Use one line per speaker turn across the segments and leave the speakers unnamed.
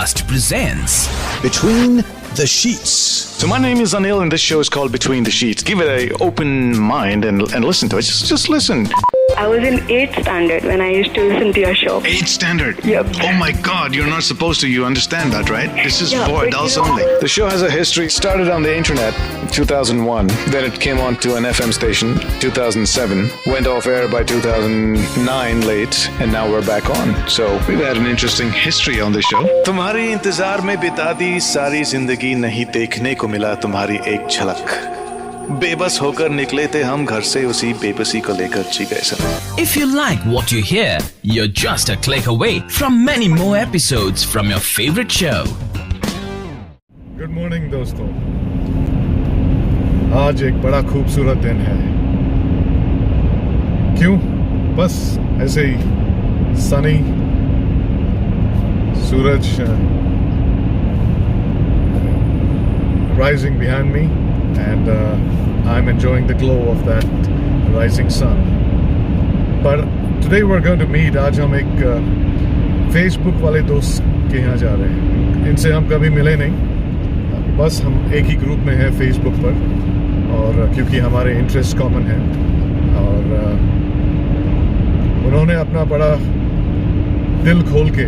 podcast presents
Between the Sheets.
So my name is Anil and this show is called Between the Sheets. Give it an open mind and listen to it. Just listen.
I was in 8th standard when I used to listen to your show.
8th standard?
Yep.
Oh my God, you're not supposed to. You understand that, right? This is
Yeah,
for
but
adults
you know-
only. The show has a history. It started on the internet in 2001. Then it came on to an FM station 2007. Went off air by 2009 late. And now we're back on. So we've had an interesting history on this show. तुम्हारी इंतजार में बिता दी सारी जिंदगी नहीं देखने को मिला तुम्हारी एक झलक बेबस होकर निकले थे हम घर से उसी बेबसी को लेकर जी गए सब
If you like what you hear, you're just a click away from many more episodes from your favorite show.
Good morning दोस्तों, आज एक बड़ा खूबसूरत दिन है। क्यों? बस ऐसे ही सनी, सूरज rising behind me and I'm enjoying the glow of that rising sun. But today we're going to meet. आज हम एक Facebook वाले दोस्त के यहाँ जा रहे हैं। इनसे हम कभी मिले नहीं, बस हम एक ही ग्रुप में हैं Facebook पर, और क्योंकि हमारे इंटरेस्ट कॉमन हैं, और उन्होंने अपना बड़ा दिल खोल के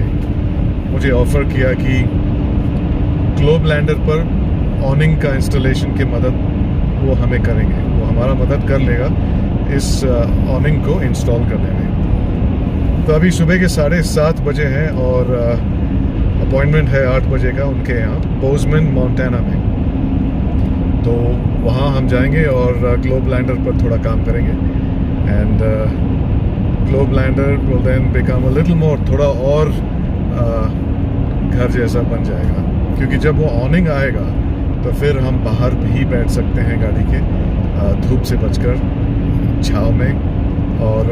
मुझे ऑफ़र किया कि ग्लोब लैंडर पर ऑनिंग का इंस्टॉलेशन की मदद वो हमें करेंगे। वो हमारा मदद कर लेगा इस ऑनिंग को इंस्टॉल करने में। तो अभी सुबह के 7:30 बजे हैं और अपॉइंटमेंट है 8 बजे का उनके यहाँ बोजमैन मोंटाना में। तो वहाँ हम जाएंगे और ग्लोब लैंडर पर थोड़ा काम करेंगे and globe lander will then become a little more, थोड़ा और घर जैसा बन जाएगा, क्योंकि जब वो ऑनिंग आएगा तो फिर हम बाहर भी बैठ सकते हैं गाड़ी के, धूप से बचकर छाँव में। और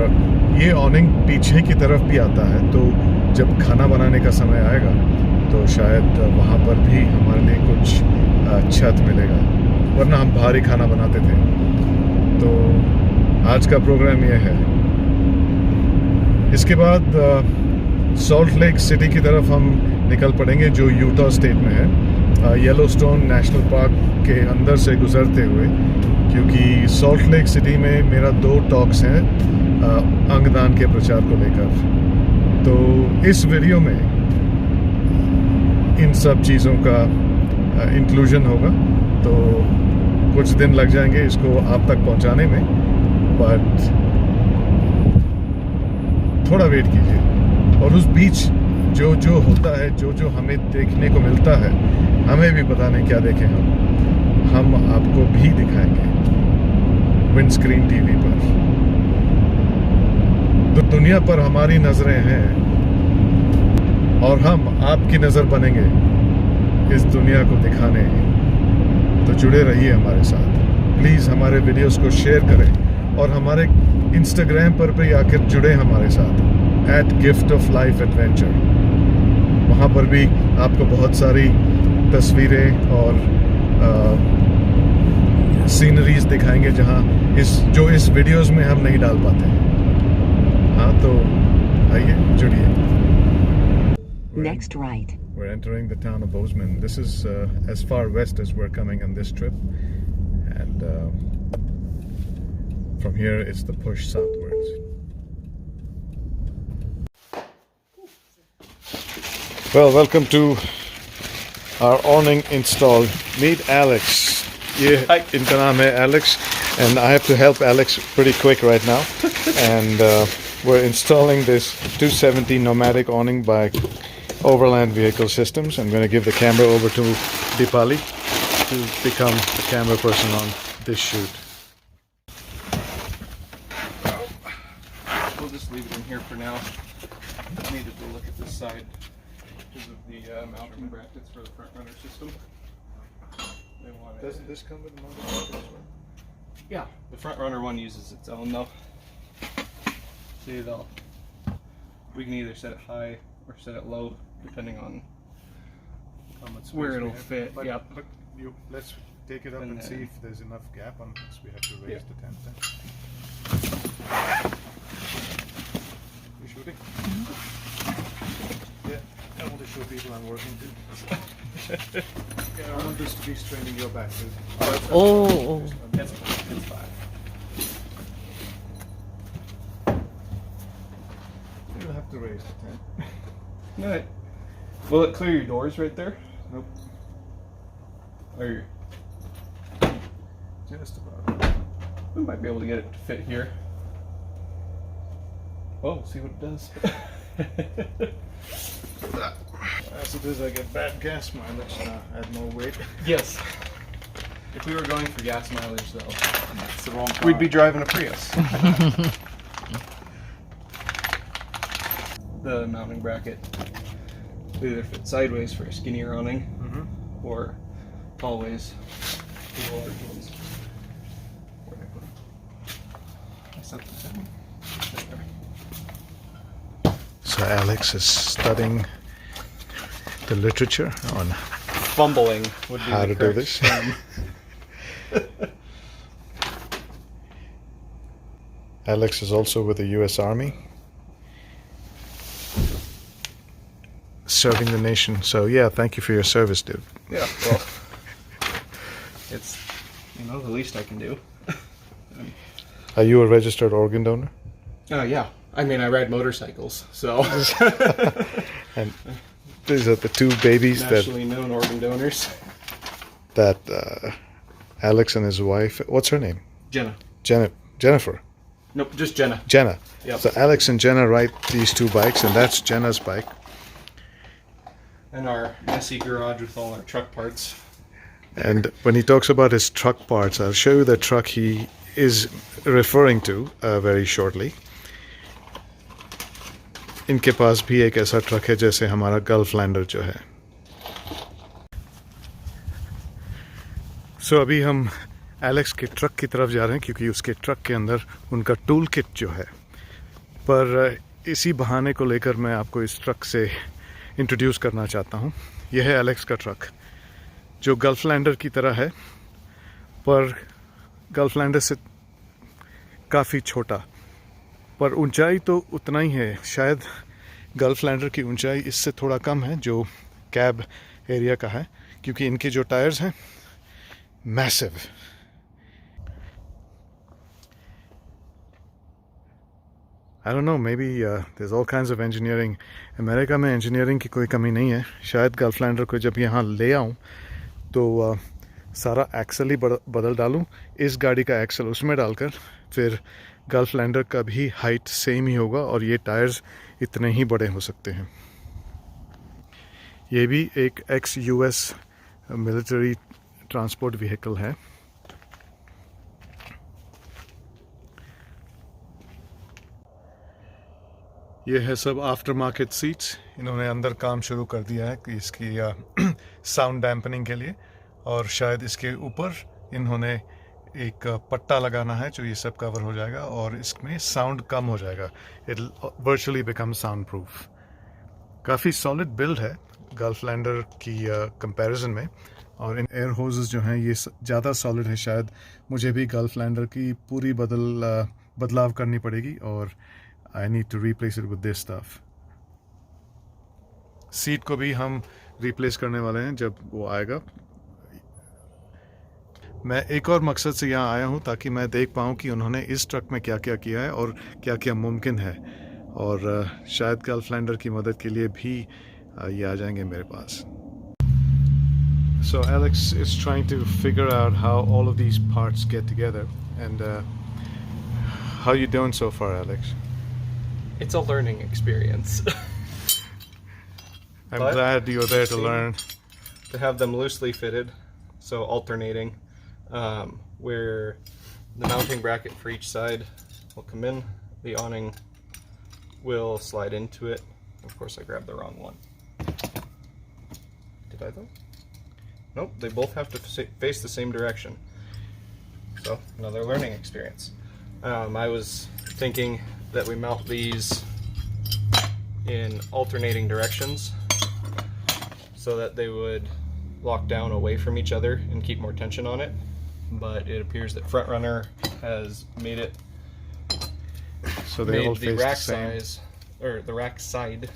ये ऑनिंग पीछे की तरफ भी आता है, तो जब खाना बनाने का समय आएगा तो शायद वहाँ पर भी हमारे लिए कुछ छत मिलेगा, वरना हम बाहर ही खाना बनाते थे। तो आज का प्रोग्राम ये है। इसके बाद सॉल्ट लेक सिटी की तरफ हम निकल पड़ेंगे, जो यूटा स्टेट में है, येलोस्टोन नेशनल पार्क के अंदर से गुजरते हुए, क्योंकि सॉल्ट लेक सिटी में मेरा 2 टॉक्स हैं अंगदान के प्रचार को लेकर। तो इस वीडियो में इन सब चीज़ों का इंक्लूजन होगा, तो कुछ दिन लग जाएंगे इसको आप तक पहुंचाने में, बट थोड़ा वेट कीजिए। और उस बीच जो जो होता है, जो जो हमें देखने को मिलता है, हमें भी पता नहीं क्या देखें हम आपको भी दिखाएंगे विंड स्क्रीन टीवी पर। तो दुनिया पर हमारी नज़रें हैं और हम आपकी नज़र बनेंगे इस दुनिया को दिखाने। तो जुड़े रहिए हमारे साथ, प्लीज़ हमारे वीडियोस को शेयर करें और हमारे इंस्टाग्राम पर भी आकर जुड़े हमारे साथ @giftoflifeadventure। वहाँ पर भी आपको बहुत सारी तस्वीरें और सीनरीज दिखाएंगे जहाँ जो इस वीडियोस में हम नहीं डाल पाते हैं। हाँ, तो आइए जुड़िए।
Next right.
We're entering the town of Bozeman. This is as far west as we're coming on this trip, and from here it's the push southwards. Well, welcome to our awning install. Meet Alex. Hi. इनका नाम है Alex, and I have to help Alex pretty quick right now. And we're installing this 270 Nomadic awning by Overland Vehicle Systems. I'm going to give the camera over to Deepali to become the camera person on this shoot.
We'll just leave it in here for now. I needed to look at this side because of the mounting brackets for the front runner system. They wanted,
Doesn't this come with a mounting bracket as well?
yeah, the front runner one uses its own though. See, we can either set it high or set it low depending on
How much
where
space we
it'll
have.
fit.
But,
Yep.
but let's take it up and see if there's enough gap on this. We have to raise the tent then. You shooting? Yeah, I want to show people I'm working to. Yeah, I want this to be straining your back, dude.
Oh.
It's fine.
You'll have to raise it.
All right. Will it clear your doors right there?
Nope.
Or
Just about.
we might be able to get it to fit here. Oh, see what it does.
As it is, I get bad gas mileage now. Add more weight.
Yes. If we were going for gas mileage, though,
That's the wrong car.
we'd be driving a Prius. The mounting bracket will either fit sideways for a skinnier awning, or tallways for the large ones. Where'd I put them? I set them down. There.
So Alex is studying the literature on
Fumbling would be
how
the
to do
correct
this.
term.
Alex is also with the U.S. Army, serving the nation. So yeah, thank you for your service, dude.
Yeah, well, it's, the least I can do.
Are you a registered organ donor?
Oh, yeah. I mean, I ride motorcycles, so.
And these are the two babies
Nationally known organ donors.
that Alex and his wife. What's her name?
Jenna.
Jennifer.
Nope, just Jenna.
Jenna.
Yep.
So Alex and Jenna ride these two bikes, and that's Jenna's bike.
And our messy garage with all our truck parts.
And when he talks about his truck parts, I'll show you the truck he is referring to very shortly. इनके पास भी एक ऐसा truck है जैसे हमारा gulf lander जो है. So अभी हम एलेक्स के ट्रक की तरफ जा रहे हैं क्योंकि उसके ट्रक के अंदर उनका टूल किट जो है. पर इसी बहाने को लेकर मैं आपको इस ट्रक से इंट्रोड्यूस करना चाहता हूँ. यह है एलेक्स का ट्रक जो गल्फ लैंडर की तरह है, पर गल्फ लैंडर से काफ़ी छोटा, पर ऊंचाई तो उतना ही है. शायद गल्फ लैंडर की ऊंचाई इससे थोड़ा कम है जो कैब एरिया का है, क्योंकि इनके जो टायर्स हैं massive. I don't know, maybe there's all kinds of engineering. America में इंजीनियरिंग की कोई कमी नहीं है. शायद गल्फ लैंडर को जब यहाँ ले आऊँ तो सारा एक्सल ही बदल डालूँ, इस गाड़ी का एक्सल उसमें डालकर, फिर गल्फ लैंडर का भी हाइट सेम ही होगा और ये टायर्स इतने ही बड़े हो सकते हैं. ये भी एक x US military transport vehicle है. ये है सब आफ्टर मार्केट सीट्स. इन्होंने अंदर काम शुरू कर दिया है कि इसकी साउंड डैम्पनिंग के लिए, और शायद इसके ऊपर इन्होंने एक पट्टा लगाना है जो ये सब कवर हो जाएगा और इसमें साउंड कम हो जाएगा. It virtually become sound proof. काफ़ी सॉलिड बिल्ड है गल्फ लैंडर की कंपैरिजन में, और इन एयर होजेस जो हैं ये ज़्यादा सॉलिड है. शायद मुझे भी गल्फ लैंडर की पूरी बदलाव करनी पड़ेगी और I need to replace it with this stuff. Seat को भी हम रिप्लेस करने वाले हैं जब वो आएगा. मैं एक और मकसद से यहाँ आया हूँ ताकि मैं देख पाऊँ कि उन्होंने इस ट्रक में क्या क्या किया है और क्या क्या मुमकिन है, और शायद गल्फ लैंडर की मदद के लिए भी ये आ जाएंगे मेरे पास. So Alex is trying to figure out how all of these parts get together. And how you doing so far, Alex?
It's a learning experience.
I'm
But
glad you're there to learn.
To have them loosely fitted, so alternating, where the mounting bracket for each side will come in, the awning will slide into it. Of course, I grabbed the wrong one. Did I though? Nope, they both have to face the same direction. So, another learning experience. I was thinking that we mount these in alternating directions so that they would lock down away from each other and keep more tension on it. But it appears that Front Runner has made it,
So they all
the
face
rack
the same.
size, or the rack side,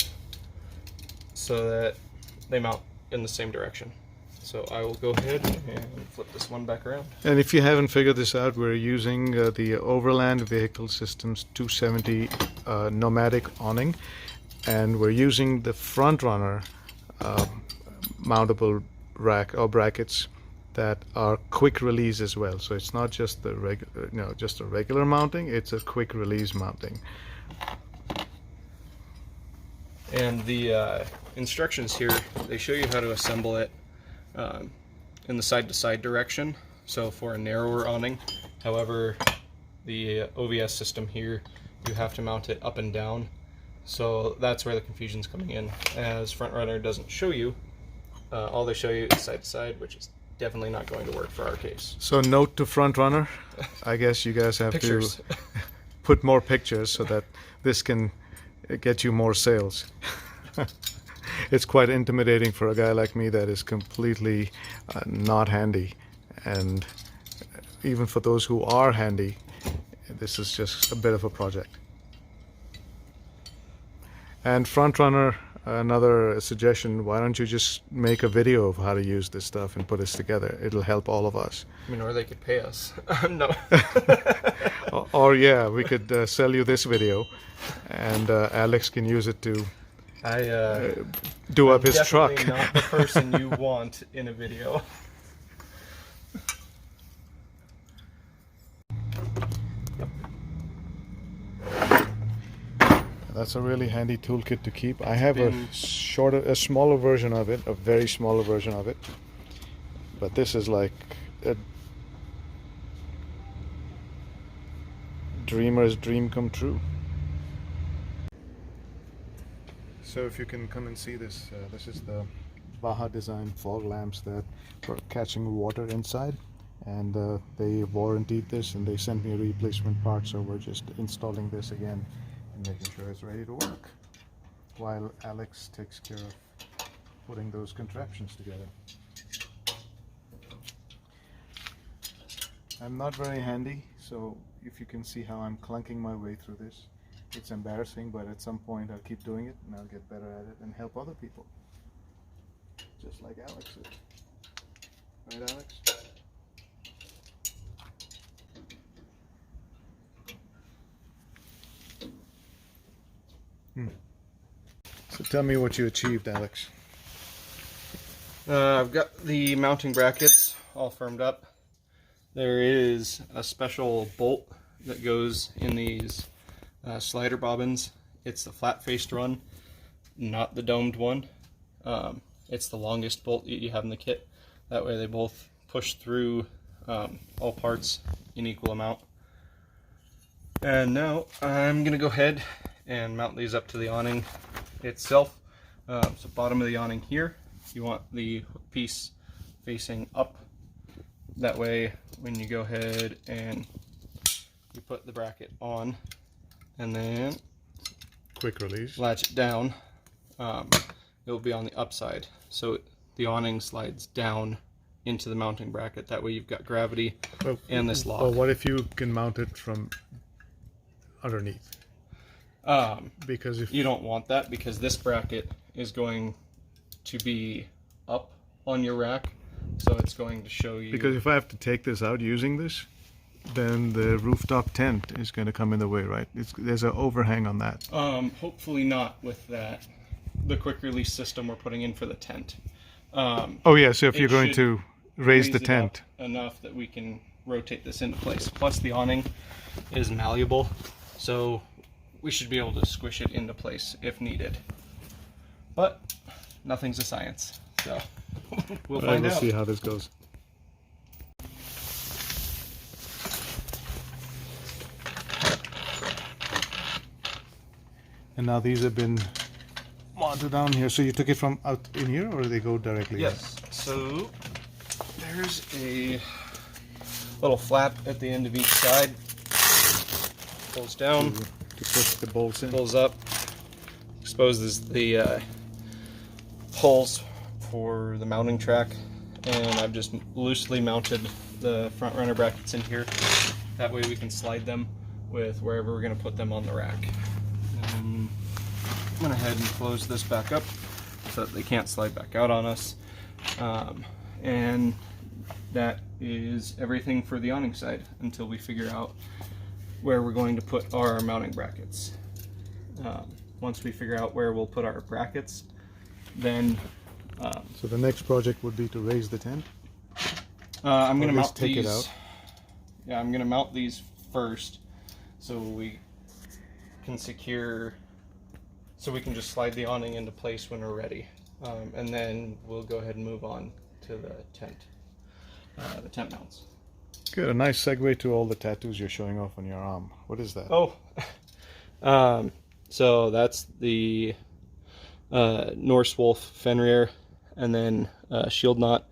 so that they mount in the same direction. So I will go ahead and flip this one back around.
And if you haven't figured this out, we're using the Overland Vehicle Systems 270 Nomadic awning, and we're using the front runner mountable rack or brackets that are quick release as well. So it's not just the just a regular mounting, it's a quick release mounting.
And the instructions here, they show you how to assemble it in the side-to-side direction, so for a narrower awning. However, the OVS system here, you have to mount it up and down, so that's where the confusion's coming in, as front runner doesn't show you. All they show you is side-to-side, which is definitely not going to work for our case.
So note to front runner, I guess you guys have
Pictures.
to put more pictures so that this can get you more sales. It's quite intimidating for a guy like me that is completely not handy, and even for those who are handy, this is just a bit of a project. And front runner, another suggestion, why don't you just make a video of how to use this stuff and put this together? It'll help all of us.
I mean, or they could pay us. No.
Or yeah, we could sell you this video, and Alex can use it to do up his truck.
Definitely not the person you want in a video.
That's a really handy toolkit to keep. I have a smaller version of it, a very smaller version of it. But this is like a dreamer's dream come true. So if you can come and see this, this is the Baja design fog lamps that were catching water inside, and they warranted this and they sent me a replacement part, so we're just installing this again and making sure it's ready to work while Alex takes care of putting those contraptions together. I'm not very handy, so if you can see how I'm clunking my way through this, it's embarrassing, but at some point I'll keep doing it and I'll get better at it and help other people, just like Alex is. Right, Alex? So tell me what you achieved, Alex.
I've got the mounting brackets all firmed up. There is a special bolt that goes in these slider bobbins. It's the flat-faced one, not the domed one. It's the longest bolt you have in the kit. That way they both push through all parts in equal amount. And now I'm going to go ahead and mount these up to the awning itself. So bottom of the awning here, you want the hook piece facing up. That way when you go ahead and you put the bracket on and then
Quick release.
latch it down, it'll be on the upside. So the awning slides down into the mounting bracket. That way you've got gravity and this lock.
Well, what if you can mount it from underneath? Because if
You don't want that, because this bracket is going to be up on your rack, so it's going to show you.
Because if I have to take this out using this, then the rooftop tent is going to come in the way, right? There's an overhang on that.
Hopefully not with that. The quick release system we're putting in for the tent.
Oh yeah, so if you're going to raise the
it
tent.
up enough that we can rotate this into place. Plus the awning is malleable, so we should be able to squish it into place if needed. But nothing's a science, so we'll find
We'll
out.
see how this goes. And now these have been mounted down here. So you took it from out in here, or they go directly?
Yes, so there's a little flap at the end of each side. Pulls down,
To put the bolts in.
pulls up, exposes the holes for the mounting track, and I've just loosely mounted the front runner brackets in here. That way we can slide them with wherever we're going to put them on the rack. I'm going to head and close this back up so that they can't slide back out on us. And that is everything for the awning side until we figure out where we're going to put our mounting brackets. Once we figure out where we'll put our brackets, then
So the next project would be to raise the tent?
I'm going to mount
take
these.
it out.
Yeah, I'm going to mount these first so we can secure, so we can just slide the awning into place when we're ready. And then we'll go ahead and move on to the tent mounts.
Good, a nice segue to all the tattoos you're showing off on your arm. What is that?
Oh, so that's the Norse Wolf Fenrir, and then shield knot.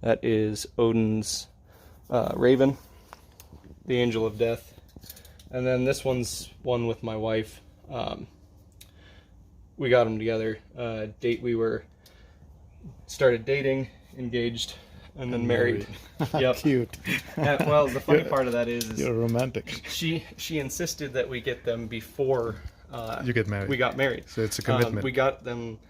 That is Odin's Raven, the Angel of Death. And then this one's one with my wife. We got them together. Date we were started dating, engaged, and then married. Yep.
Cute.
Well, the funny part of that is
You're romantic.
she insisted that we get them before
You get married.
we got married.
So it's a commitment.
We got them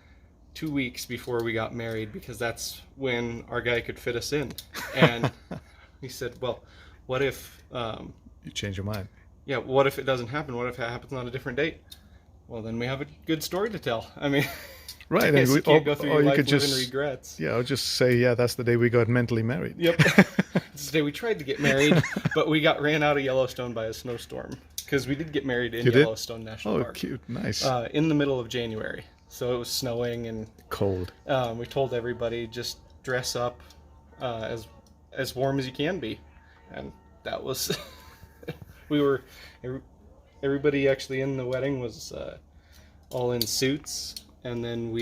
2 weeks before we got married because that's when our guy could fit us in. And he said, well, what if
You change your mind.
yeah, what if it doesn't happen? What if it happens on a different date? Well, then we have a good story to tell. I mean,
Right,
I guess
and
you can't go through your
you
life
could
living
just
regrets.
Yeah, I'll just say, yeah, that's the day we got mentally married.
Yep. This is the day we tried to get married, but we got ran out of Yellowstone by a snowstorm because we did get married in
You did?
Yellowstone National
Oh,
Park.
cute, nice.
In the middle of January, so it was snowing, and
Cold.
we told everybody just dress up as warm as you can be, and that was everybody actually in the wedding was all in suits, and then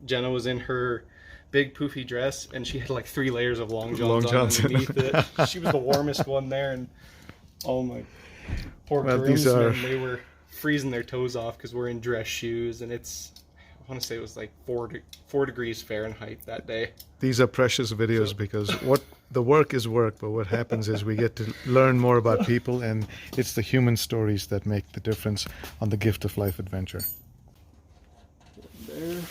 Jenna was in her big poofy dress, and she had like 3 layers of long johns on underneath it. She was the warmest one there, and all my poor groomsmen, they were freezing their toes off because we're in dress shoes, and I want to say it was like 4 degrees Fahrenheit that day.
These are precious videos because the work is work, but what happens is we get to learn more about people, and it's the human stories that make the difference on the Gift of Life adventure.
There.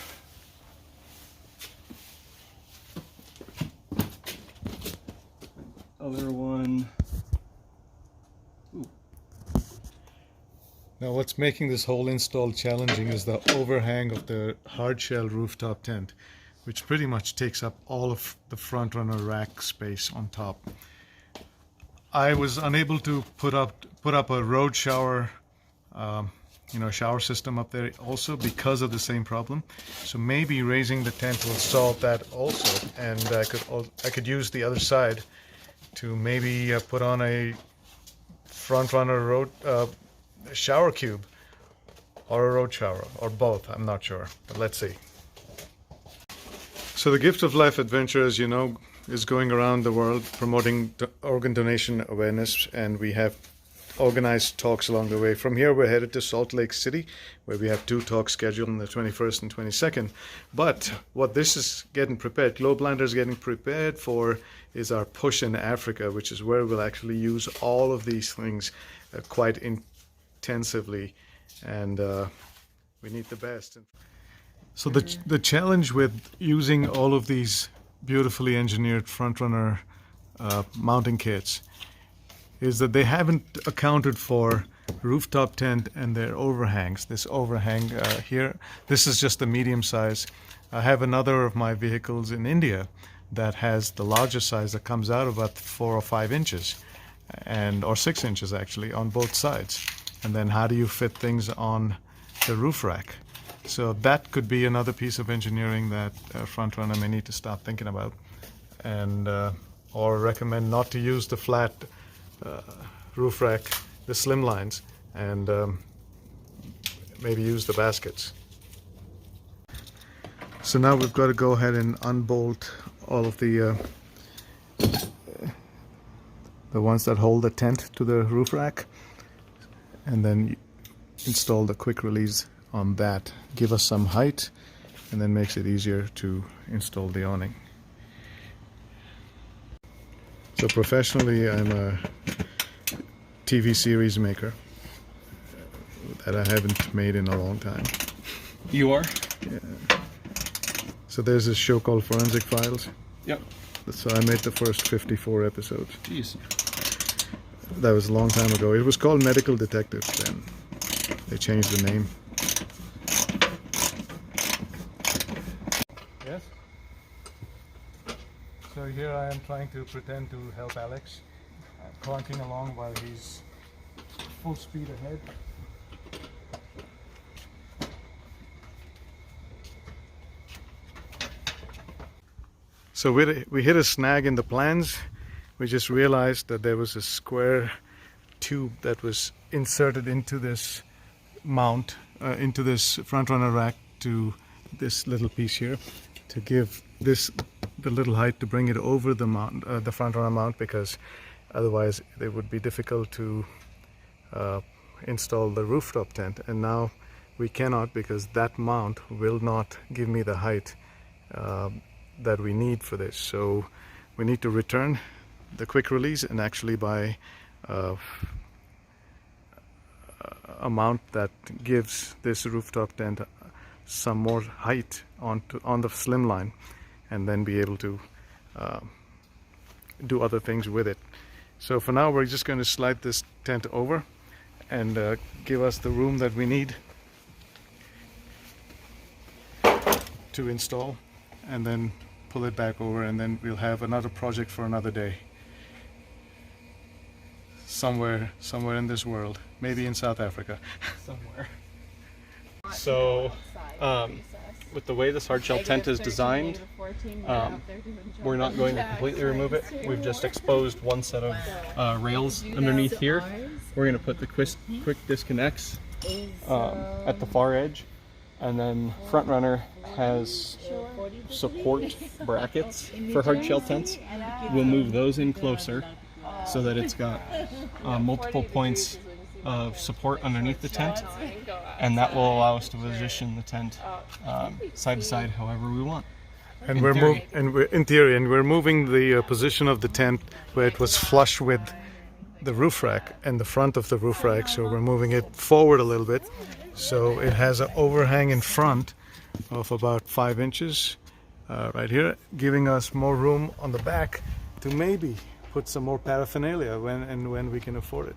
Other one. Ooh.
Now what's making this whole install challenging is the overhang of the hardshell rooftop tent, which pretty much takes up all of the front runner rack space on top. I was unable to put up a road shower shower system up there also because of the same problem. So maybe raising the tent will solve that also, and I could use the other side to maybe put on a front runner road shower cube or a road shower or both. I'm not sure, but let's see. So the Gift of Life adventure, as you know, is going around the world promoting organ donation awareness, and we have organized talks along the way. From here we're headed to Salt Lake City, where we have 2 talks scheduled on the 21st and 22nd. But what this is getting prepared, Globelander is getting prepared for, is our push in Africa, which is where we'll actually use all of these things quite intensively, and we need the best. So the challenge with using all of these beautifully engineered front runner mounting kits is that they haven't accounted for rooftop tent and their overhangs. This overhang here, this is just the medium size. I have another of my vehicles in India that has the larger size that comes out about 4 or 5 inches, or 6 inches actually, on both sides. And then how do you fit things on the roof rack? So that could be another piece of engineering that front runner may need to start thinking about, and or recommend not to use the flat roof rack, the slim lines, and maybe use the baskets. So now we've got to go ahead and unbolt all of the ones that hold the tent to the roof rack, and then install the quick release on that. Give us some height, and then makes it easier to install the awning. So professionally, I'm a TV series maker that I haven't made in a long time.
You are?
So there's this show called Forensic Files.
Yep.
So I made the first 54 episodes.
Jeez.
That was a long time ago. It was called Medical Detectives then. They changed the name. Yes? So here I am trying to pretend to help Alex. Clunking along while he's full speed ahead. So we hit a snag in the plans. We just realized that there was a square tube that was inserted into this mount, into this front runner rack to this little piece here, to give this the little height to bring it over the mount, the front runner mount, because otherwise it would be difficult to install the rooftop tent. And now we cannot, because that mount will not give me the height that we need for this. So we need to return the quick release and actually buy a mount that gives this rooftop tent some more height on the slim line, and then be able to do other things with it. So for now we're just going to slide this tent over and give us the room that we need to install, and then pull it back over, and then we'll have another project for another day. Somewhere in this world, maybe in South Africa.
Somewhere. So, with the way this hardshell tent is designed, we're not going to completely remove it. We've just exposed one set of rails underneath here. We're going to put the quick disconnects at the far edge, and then front runner has support brackets for hardshell tents. We'll move those in closer so that it's got multiple points of support underneath the tent, and that will allow us to position the tent side to side however we want.
And we're moving the position of the tent where it was flush with the roof rack and the front of the roof rack, so we're moving it forward a little bit, so it has an overhang in front of about 5 inches right here, giving us more room on the back to maybe put some more paraphernalia when we can afford it.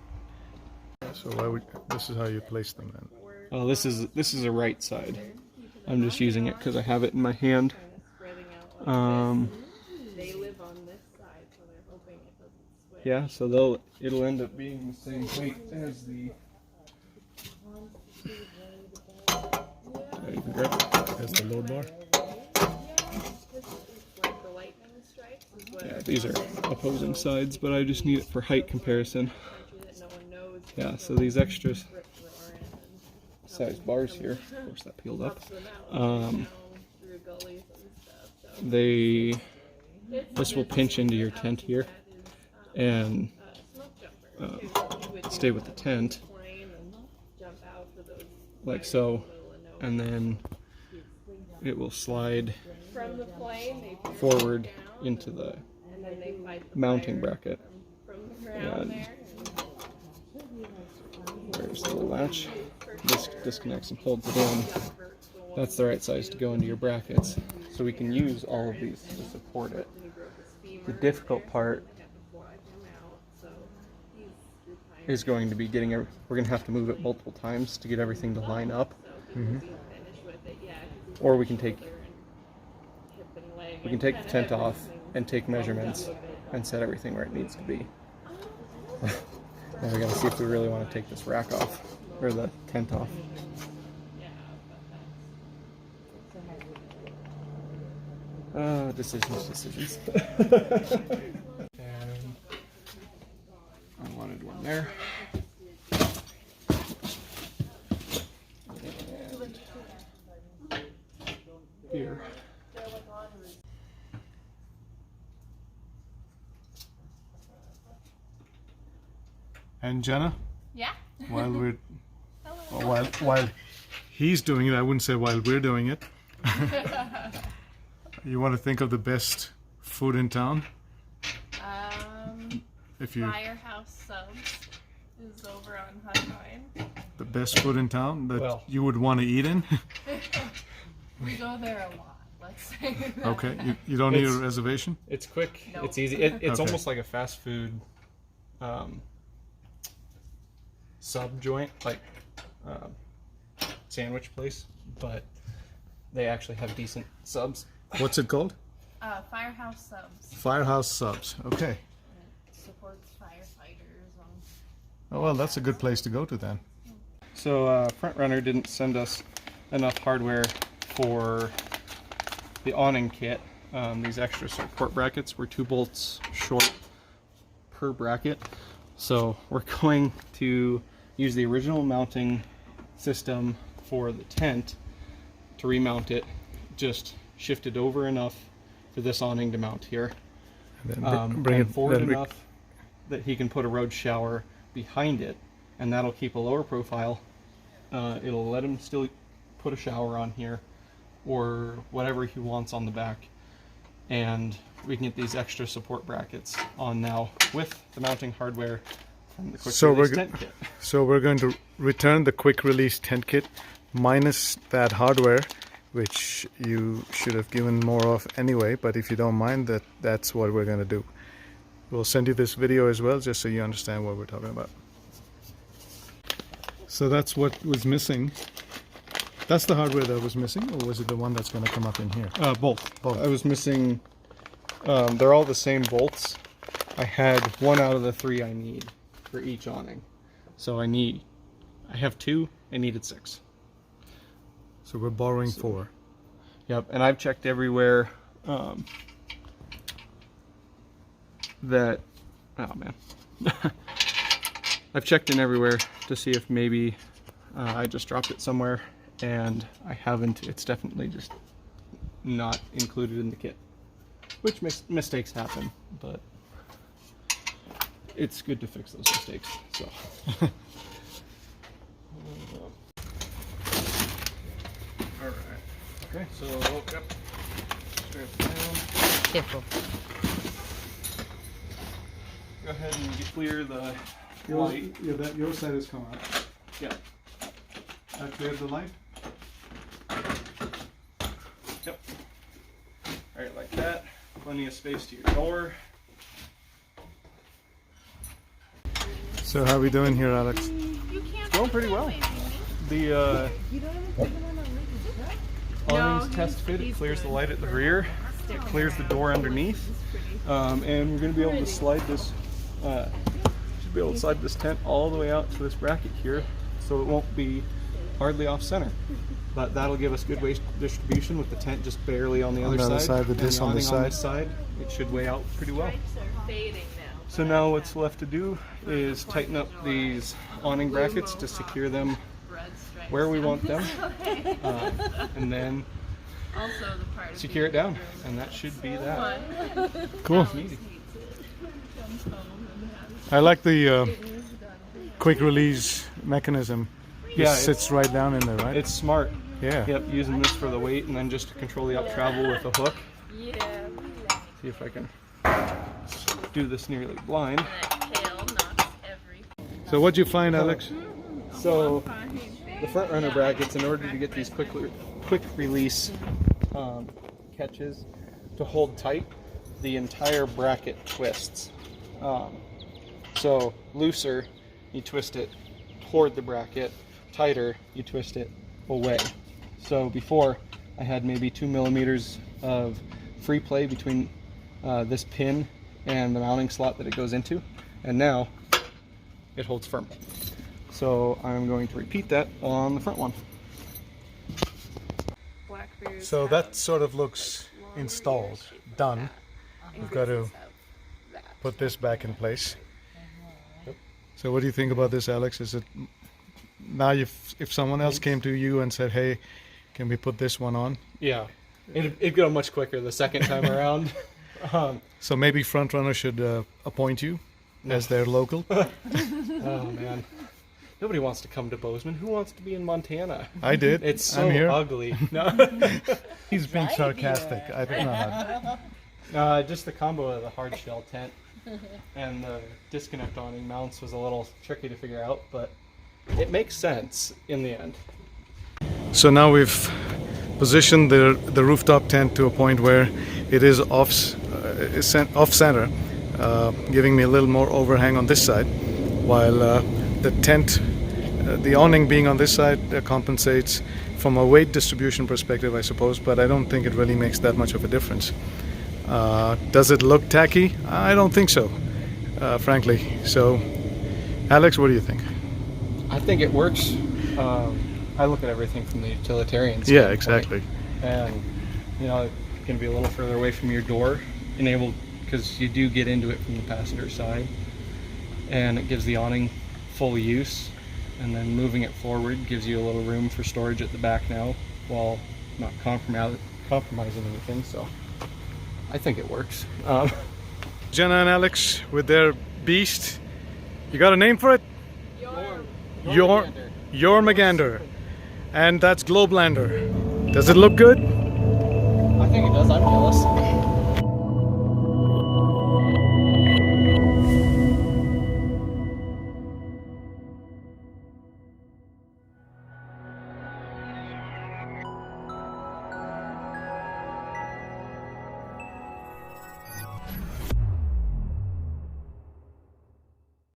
So this is how you place them then.
Oh, this is a right side. I'm just using it because I have it in my hand. Yeah, so it'll end up being the same weight as the. You can grab it as the load bar. Yeah, these are opposing sides, but I just need it for height comparison. Yeah, so these extra size bars here, of course that peeled up, this will pinch into your tent here and stay with the tent, like so, and then it will slide forward into the mounting bracket. And there's the little latch. This disconnects and holds it in. That's the right size to go into your brackets. So we can use all of these to support it. The difficult part is going to be we're going to have to move it multiple times to get everything to line up. Mm-hmm. Or we can take the tent off and take measurements and set everything where it needs to be. Now we gotta see if we really want to take this rack off, or the tent off. Decisions. And I wanted one there. And here.
And Jenna?
Yeah?
While he's doing it, I wouldn't say while we're doing it. You want to think of the best food in town?
Firehouse Subs is over on High Line.
The best food in town that you would want to eat in?
We go there a lot. Let's say that.
Okay, you don't need a
It's-
reservation?
It's quick.
No.
It's easy. It's
Okay.
almost like a fast food sub joint, like sandwich place, but they actually have decent subs.
What's it called?
Firehouse Subs.
Firehouse Subs. Okay.
Supports firefighters.
Oh, well, that's a good place to go to then.
So Front Runner didn't send us enough hardware for the awning kit. These extra support brackets were 2 bolts short per bracket. So we're going to use the original mounting system for the tent to remount it, just shift it over enough for this awning to mount here.
And then bring
and
it
forward
then
enough that he can put a road shower behind it, and that'll keep a lower profile. It'll let him still put a shower on here or whatever he wants on the back, and we can get these extra support brackets on now with the mounting hardware from the quick release tent kit.
So we're going to return the quick release tent kit minus that hardware, which you should have given more of anyway, but if you don't mind, that's what we're going to do. We'll send you this video as well, just so you understand what we're talking about. So that's what was missing. That's the hardware that was missing, or was it the one that's going to come up in here?
Both.
Both.
I was missing, they're all the same bolts. I had 1 out of the 3 I need for each awning. So I have 2, I needed 6.
So we're borrowing 4.
Yep, and I've checked everywhere that, oh man. I've checked in everywhere to see if maybe I just dropped it somewhere, and I haven't. It's definitely just not included in the kit, which mistakes happen, but it's good to fix those mistakes. So. All right. Okay, so look up, strap down.
Careful.
Go ahead and clear the
Yours,
light.
yeah, that your side has come out.
Yeah.
That cleared the light.
Yep. All right, like that. Plenty of space to your door.
So how are we doing here, Alex?
You can't
Going pretty well. The awnings test fit. It clears the light at the rear. It clears the door underneath. And we're going to be able to slide this. Should be able to slide this tent all the way out to this bracket here, so it won't be hardly off center. But that'll give us good weight distribution with the tent just barely on the other side.
The disc on the
awning on this
side.
side, it should weigh out pretty well. So now what's left to do is tighten up these awning brackets to secure them where we want them, and then secure it down, and that should be that.
Cool.
Easy.
I like the quick release mechanism.
Yeah,
It sits right down in there, right?
It's smart.
Yeah.
Yep, using this for the weight and then just to control the up travel with a hook. See if I can do this nearly blind.
So what'd you find, Alex?
So the front runner brackets, in order to get these quick release catches to hold tight, the entire bracket twists. So looser, you twist it toward the bracket. Tighter, you twist it away. So before, I had maybe 2 millimeters of free play between this pin and the mounting slot that it goes into, and now it holds firm. So I'm going to repeat that on the front one.
So that sort of looks installed, done. We've got to put this back in place. So what do you think about this, Alex? Is it now if someone else came to you and said, hey, can we put this one on?
Yeah, it'd go much quicker the second time around.
So maybe Front Runner should appoint you as their local.
Oh man, nobody wants to come to Bozeman. Who wants to be in Montana?
I did.
It's so
I'm here.
ugly. No.
He's being sarcastic. I don't know how.
Just the combo of the hard shell tent and the disconnect awning mounts was a little tricky to figure out, but it makes sense in the end.
So now we've positioned the rooftop tent to a point where it is off center, giving me a little more overhang on this side, while the tent, the awning being on this side, compensates from a weight distribution perspective, I suppose, but I don't think it really makes that much of a difference. Does it look tacky? I don't think so, frankly. So, Alex, what do you think?
I think it works. I look at everything from the utilitarian standpoint.
Yeah, exactly.
And, you know, it can be a little further away from your door, because you do get into it from the passenger side. And it gives the awning full use. And then moving it forward gives you a little room for storage at the back now, while not compromising anything. So I think it works.
Jenna and Alex with their beast. You got a name for it? Jormungandr. And that's Globelander. Does it look good?
I think it does. I'm jealous.